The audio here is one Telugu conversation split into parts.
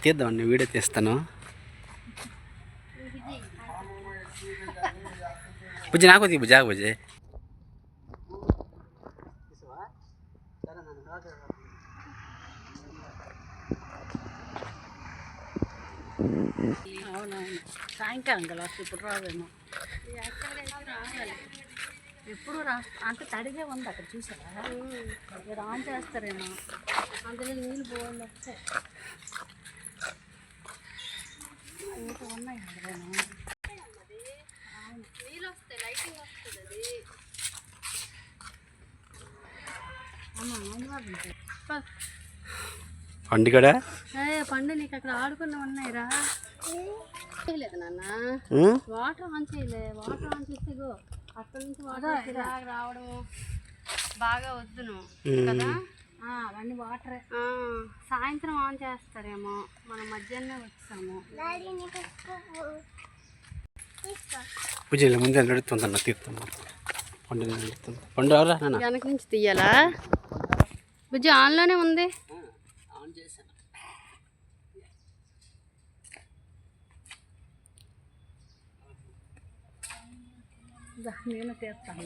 తీద్దామండి, వీడియో తీస్తాను. బుజ్జి నాకు తీ, బుజ్జి బుజ్జి. అవునవును, సాయంకాలం కదా ఇప్పుడు రావేమో. ఎప్పుడు రా అంటే తడిగే ఉంది అక్కడ, చూసారా? మీరు ఆన్ చేస్తారేమో, అందులో నీళ్ళు పోవాలి వస్తాయి. ఇంకా ఉన్నాయి నీళ్ళు వస్తాయి, లైటింగ్ వస్తుంది అది. పండు కూడా పండు నీకు అక్కడ ఆడుకున్న ఉన్నాయిరా. చేయలేదు నాన్న, వాటర్ ఆన్ చేయలే. వాటర్ ఆన్ చేస్తే అక్కడ నుంచి వాటర్ రావడం బాగా వద్దును కదా. అవన్నీ వాటరే. సాయంత్రం ఆన్ చేస్తారేమో, మనం మధ్యాహ్నం వచ్చాము. పూజ ముందే నడుతుందన్న, తీర్థం పండు నడుతుంది. పండు ఎవరా వెనక నుంచి తీయాలా? బుజ్జి ఆన్లోనే ఉంది. ఆన్ చేశాను. నేను తీస్తాను.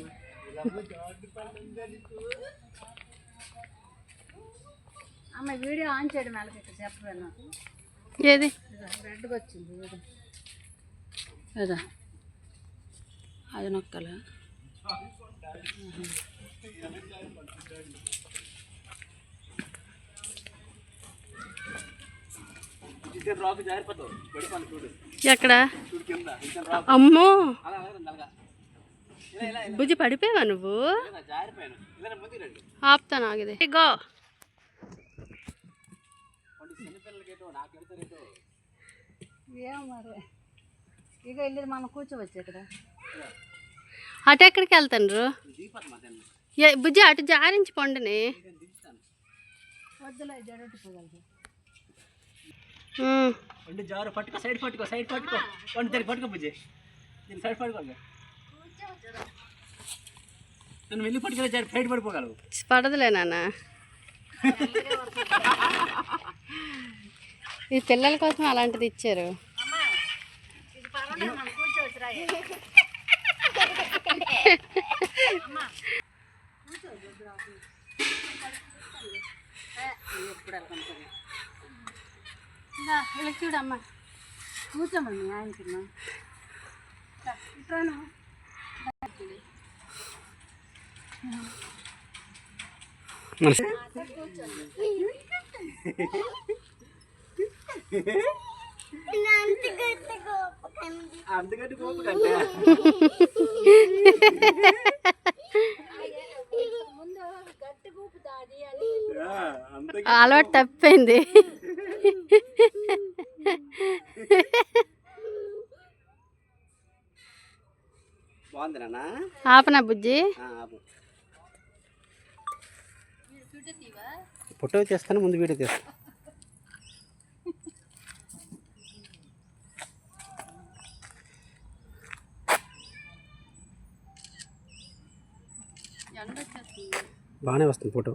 అమ్మ వీడియో ఆన్ చేయడం ఎలా పెట్టా చెప్పలేను. ఏది రెడ్గా వచ్చింది కదా, అది నొక్కలే. ఎక్కడ? అమ్మో బుజ్జి పడిపోయావా నువ్వు? ఆపుతాను, ఆగిదే. గో ఏమో మరి, ఇక వెళ్ళేది మనం కూర్చోవచ్చు ఇక్కడ. అటు ఎక్కడికి వెళ్తాండ్రు? బుజ్జి అటు జారించి పండుని. వద్దులే, జడట్టుకోగలదు. జారు పట్టుకో, సైడ్ పట్టుకో, సైడ్ పట్టుకో, పండు తెరి పట్టుకో బుజ్జి, సైడ్ పట్టుకో. నన్ను వెళ్ళి పట్టుకునే సైడ్ పడిపోగలవు. పడదులే నాన్న, ఈ పిల్లల కోసం అలాంటిది ఇచ్చారు. వీళ్ళకి చూడమ్మా, కూర్చోమని ఆయనకున్నా ఇట్రాను. అంతగట్టి కోపు కంటే అలవాటు తప్పిపోయింది. బాగుంది నాన్న. ఆపనా బుజ్జి? ఫోటో చేస్తాను, ముందు వీడియో చేస్తాను. బాగానే వస్తుంది ఫోటో.